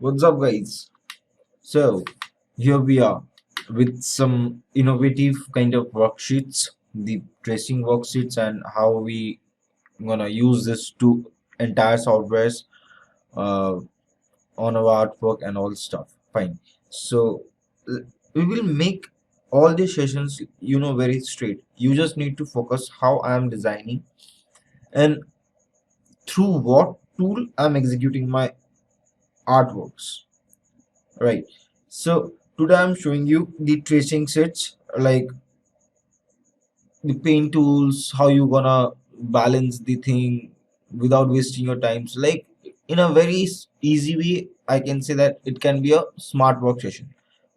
What's up, guys? So, here we are with some innovative kind of worksheets, the tracing worksheets, and how we gonna use this to entire softwares uh, on our artwork and all stuff. Fine. So, we will make all these sessions, very straight. You just need to focus how I am designing and through what tool I'm executing my artworks. Right. So today I'm showing you the tracing sets, like the paint tools, how you gonna balance the thing without wasting your time. So like in a very easy way, I can say that it can be a smart work session.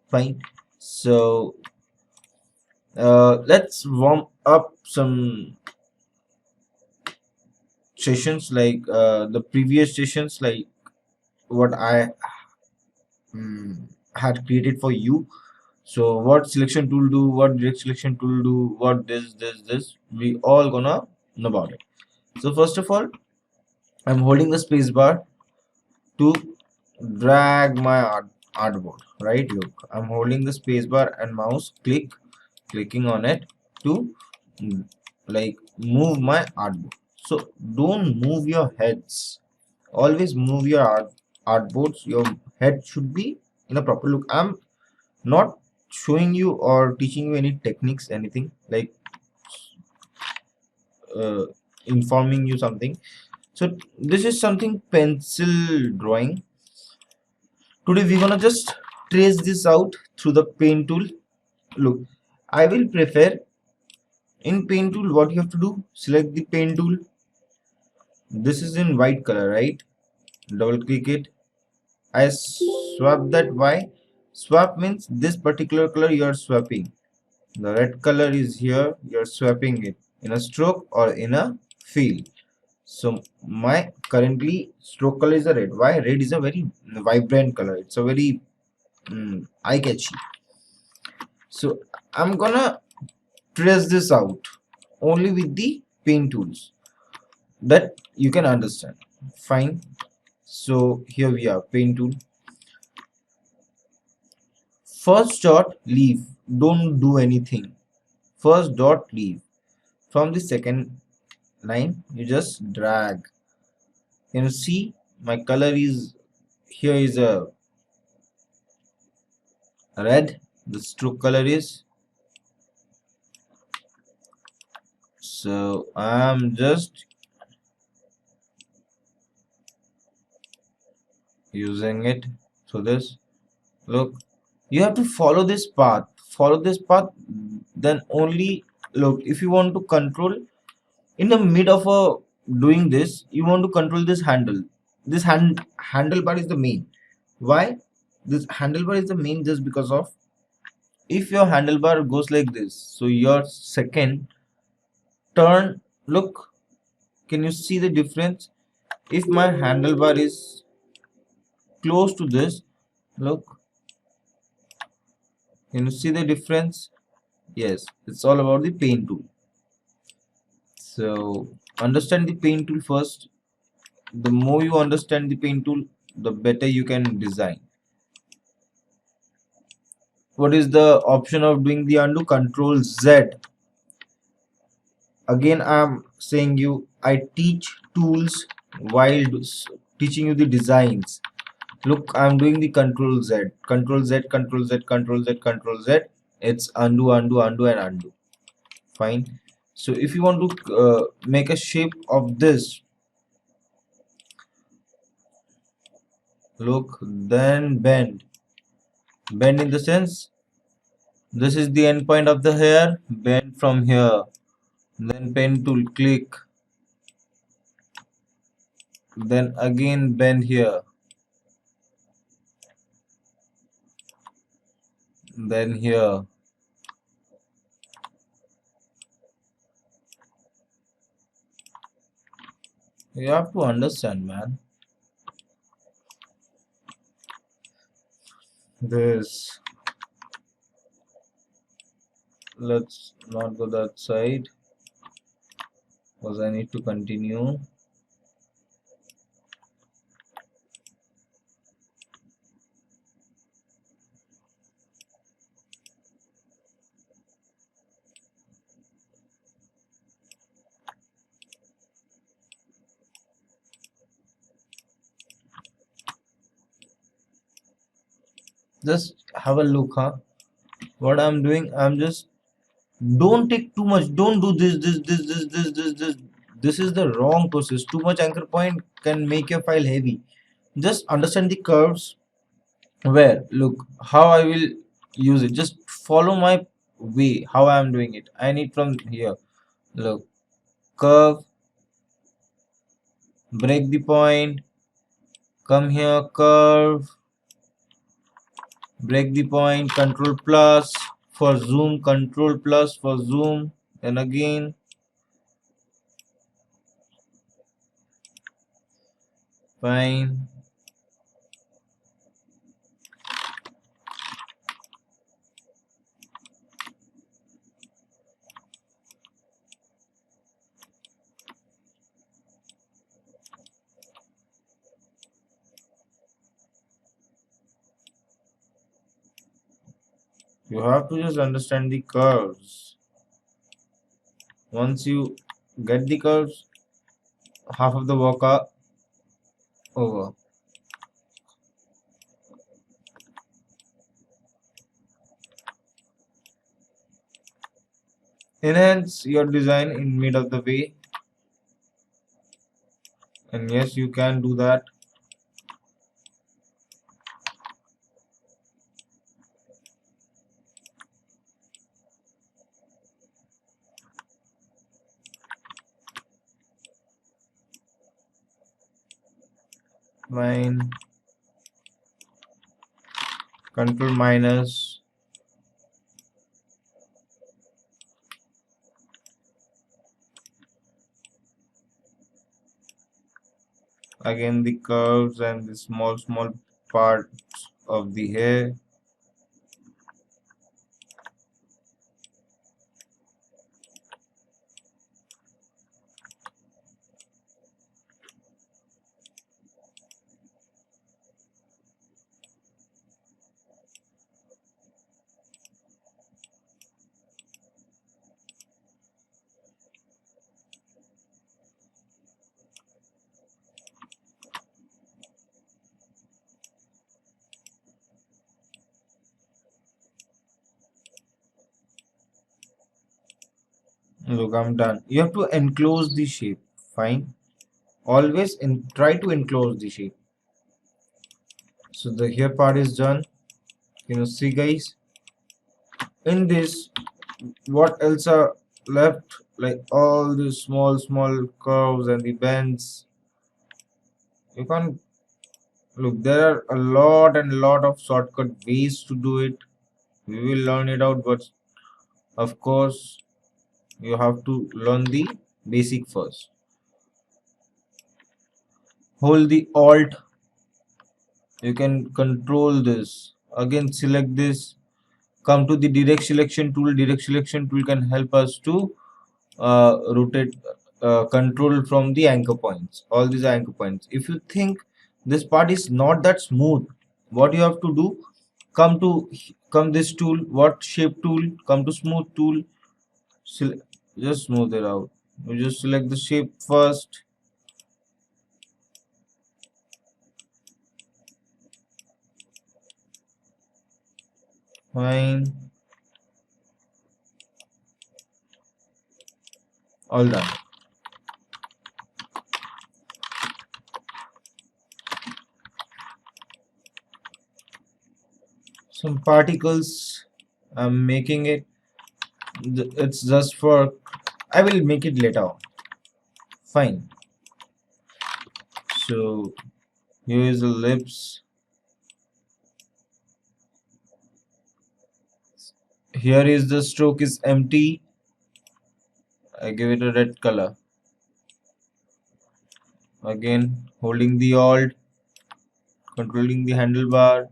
Fine. So let's warm up some sessions, like the previous sessions, like what I had created for you. So what selection tool do, what direct selection tool do, what this, we all gonna know about it. So first of all, I'm holding the space bar to drag my artboard, right? Look, I'm holding the space bar and mouse clicking on it to like move my artboard. So don't move your heads. Always move your artboards. Your head should be in a proper look. I'm not showing you or teaching you any techniques, anything like uh, informing you something. So this is something pencil drawing. Today we're gonna just trace this out through the paint tool. Look, I will prefer in paint tool, what you have to do, select the paint tool. This is in white color, right? Double click it. I swap that. Why swap? Means this particular color you are swapping. The red color is here, you're swapping it in a stroke or in a fill. So my currently stroke color is a red. Why? Red is a very vibrant color. It's a very eye catchy. So I'm gonna trace this out only with the paint tools that you can understand. Fine. So here we are, paint tool. First dot, leave. Don't do anything. First dot, leave. From the second line you just drag. Can you see my color is here is a red, the stroke color is, so I'm just using it. So this, look, you have to follow this path, then only. Look, if you want to control in the mid of a doing this, you want to control this handle. This handlebar is the main. Why this handlebar is the main? Just because of, if your handlebar goes like this, so your second turn, look, can you see the difference? If my handlebar is close to this, look, can you see the difference? Yes, it's all about the paint tool. So understand the paint tool first. The more you understand the paint tool, the better you can design. What is the option of doing the undo? Control Z. Again, I'm saying you, I teach tools while teaching you the designs. Look, I'm doing the control Z, control Z, control Z, control Z, control Z. It's undo, undo, undo, and undo. Fine. So if you want to make a shape of this, look, then bend in the sense, this is the end point of the hair, bend from here, then pen tool, click, then again bend here, then here. You have to understand, man. This, let's not go that side because I need to continue. Just have a look, huh? What I'm doing, I'm just, don't take too much, don't do this. This is the wrong process. Too much anchor point can make your file heavy. Just understand the curves. Where, look how I will use it. Just follow my way how I am doing it. I need from here, look, curve, break the point, come here, curve, break the point, control plus for zoom, control plus for zoom, and again fine. You have to just understand the curves. Once you get the curves, half of the work are over. Enhance your design in mid of the way, and yes, you can do that. Fine. Control minus, again the curves and the small parts of the hair. Look, I'm done. You have to enclose the shape. Fine. Always try to enclose the shape. So the hair part is done. See guys, in this, what else are left? Like all these small curves and the bends. You can't, look, there are a lot and lot of shortcut ways to do it. We will learn it out, but of course you have to learn the basic first. Hold the alt, you can control this. Again select this, come to the direct selection tool. Direct selection tool can help us to rotate, control from the anchor points, all these anchor points. If you think this part is not that smooth, what you have to do, come this tool, what shape tool, come to smooth tool, just smooth it out. You just select the shape first. Fine, all done. Some particles, I'm making it. It's just for, I will make it later on. Fine. So here is the lips. Here is the stroke is empty. I give it a red color. Again, holding the alt, controlling the handlebar.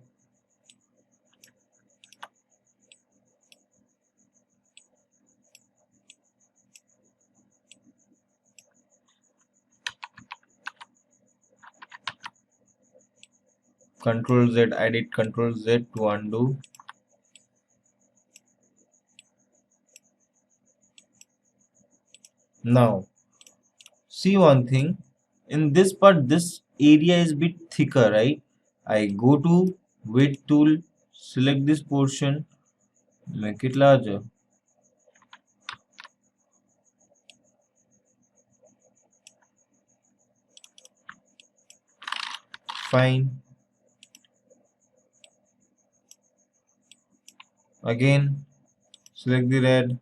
Control Z, I did Control Z to undo. Now, see one thing. In this part, this area is bit thicker, right? I go to width tool, select this portion, make it larger. Fine. Again, select the red.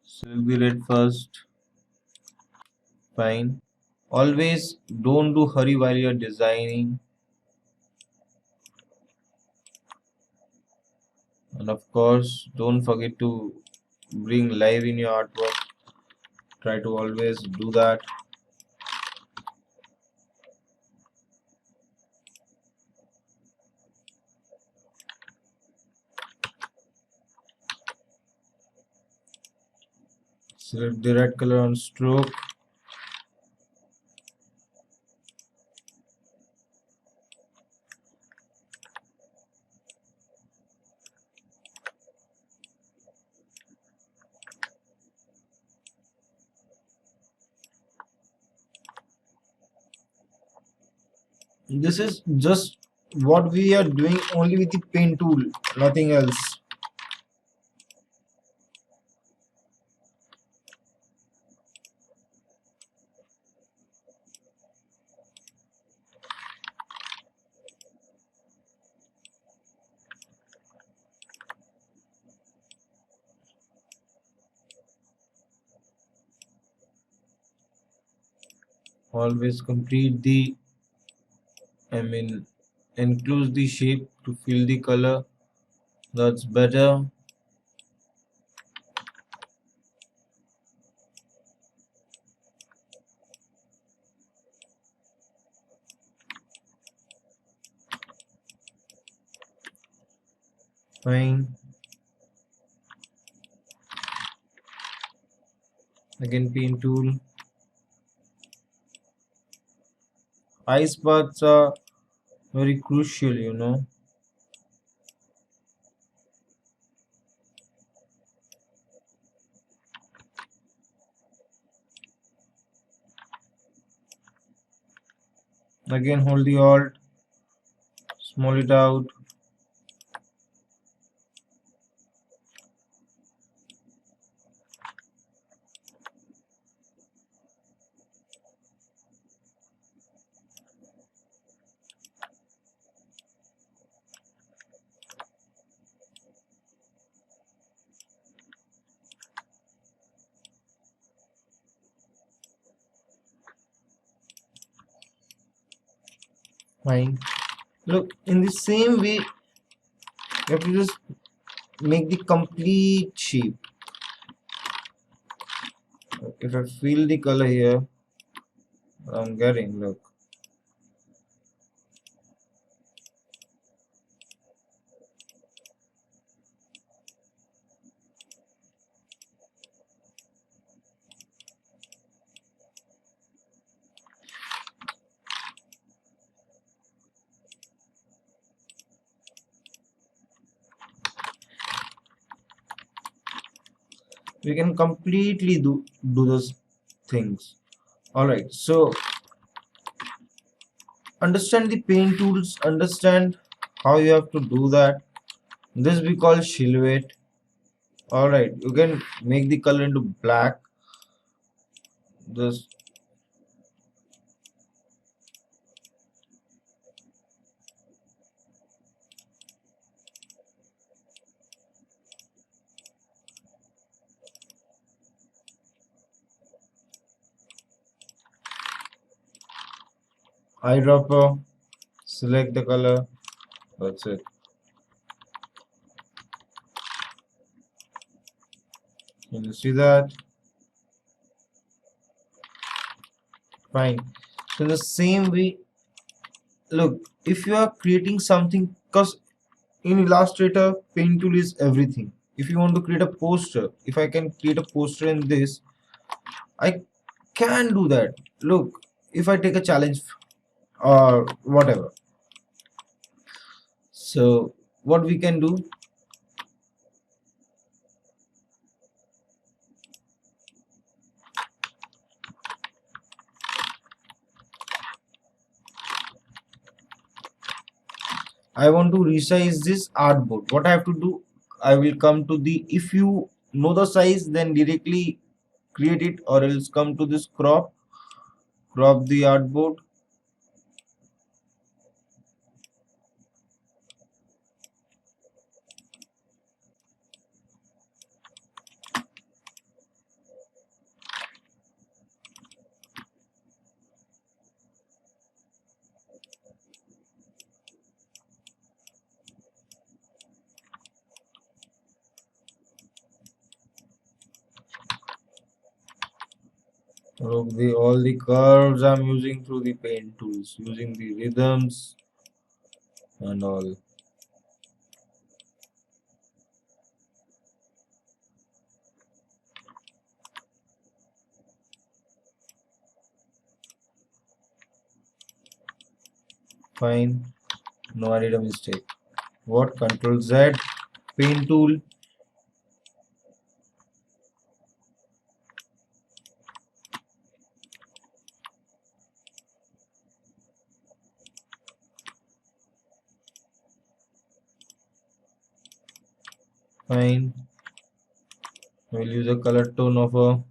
Select the red first. Fine. Always don't do hurry while you're designing. And of course, don't forget to bring life in your artwork. Try to always do that. Select the red color on stroke. This is just what we are doing only with the pen tool, nothing else. Always complete the, I mean, enclose the shape to fill the color. That's better. Fine. Again, pen tool. Ice baths are very crucial, you know. Again, hold the alt, small it out. Fine. Look, in the same way, you have to just make the complete shape. If I feel the color here, I'm getting, look. We can completely do those things. All right, so understand the paint tools, understand how you have to do that. This we call silhouette. All right, you can make the color into black. This eyedropper, select the color. That's it. Can you see that? Fine. So in the same way, look, if you are creating something, because in Illustrator, Paint tool is everything. If you want to create a poster, if I can create a poster in this, I can do that. Look, if I take a challenge or whatever. So what we can do, I want to resize this artboard. What I have to do, I will come to the, if you know the size, then directly create it, or else come to this crop the artboard. Look, all the curves I'm using through the paint tools, using the rhythms and all. Fine. No, I did a mistake. What? Control Z, paint tool. Fine. We'll use a color tone of a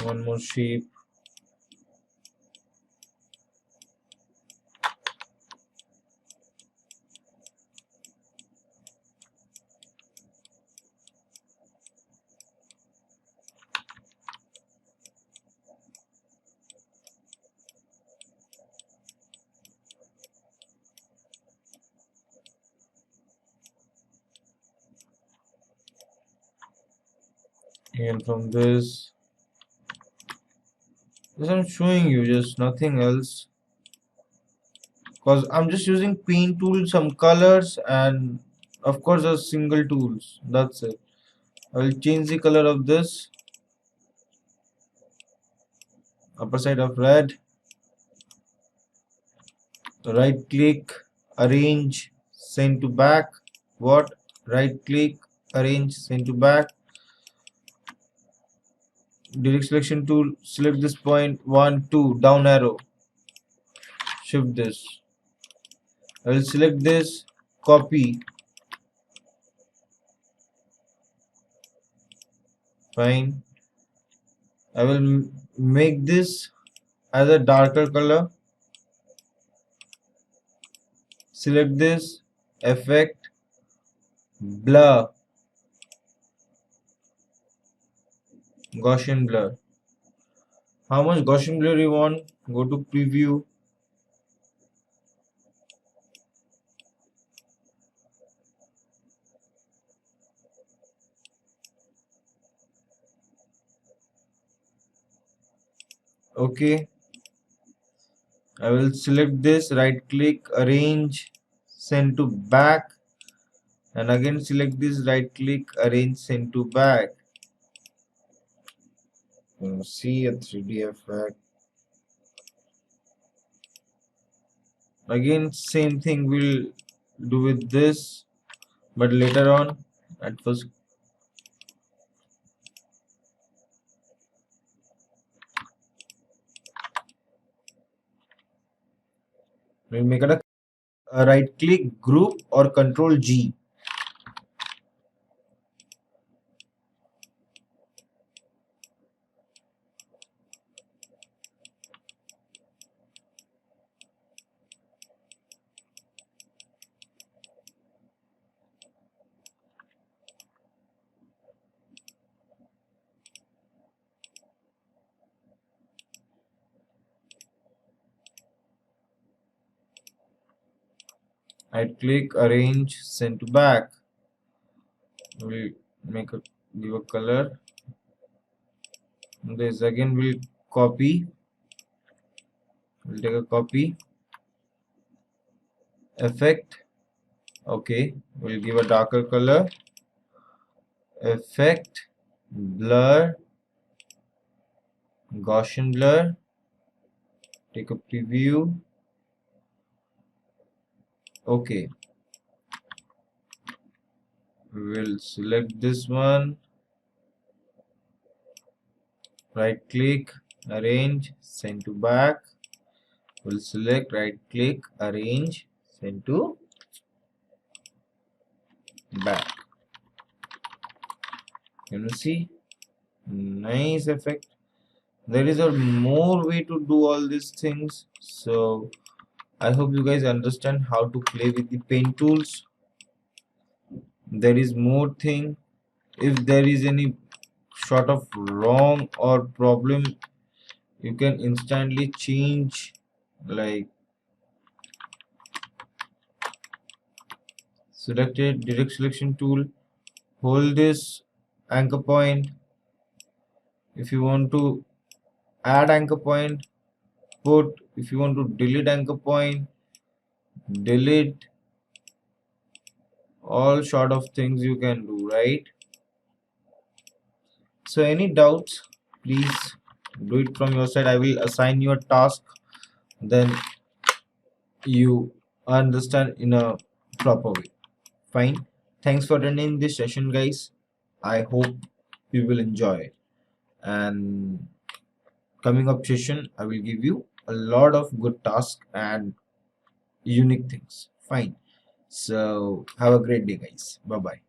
one more shape. And from this I'm showing you, just nothing else. Because I'm just using paint tool, some colors, and of course a single tools. That's it. I will change the color of this upper side of red. Right click, arrange, send to back. What? Right click, arrange, send to back. Direct selection tool, select this point, 1, 2, down arrow. Shift this. I will select this, copy. Fine. I will make this as a darker color. Select this, effect, blur, Gaussian blur. How much Gaussian blur you want? Go to preview. Okay. I will select this, right click, arrange, send to back, and again select this, right click, arrange, send to back. See a 3D effect. Again same thing we'll do with this, but later on. At first we'll make it a right click, group, or control G. Right click, arrange, send to back. We'll make a give a color. This again we'll copy. We'll take a copy. Effect. Okay. We'll give a darker color. Effect. Blur. Gaussian blur. Take a preview. Okay. We'll select this one. Right click. arrange, send to back. We'll select, right click, arrange, send to back. You see, nice effect. There is a more way to do all these things, so I hope you guys understand how to play with the pen tools. There is more thing. If there is any sort of wrong or problem, you can instantly change, like select it, direct selection tool, hold this anchor point. If you want to add anchor point, put. If you want to delete anchor point, delete. All sort of things you can do, right? So any doubts, please do it from your side. I will assign you a task, then you understand in a proper way. Fine. Thanks for attending this session, guys. I hope you will enjoy it. And coming up session, I will give you a lot of good tasks and unique things. Fine. So have a great day, guys. Bye bye.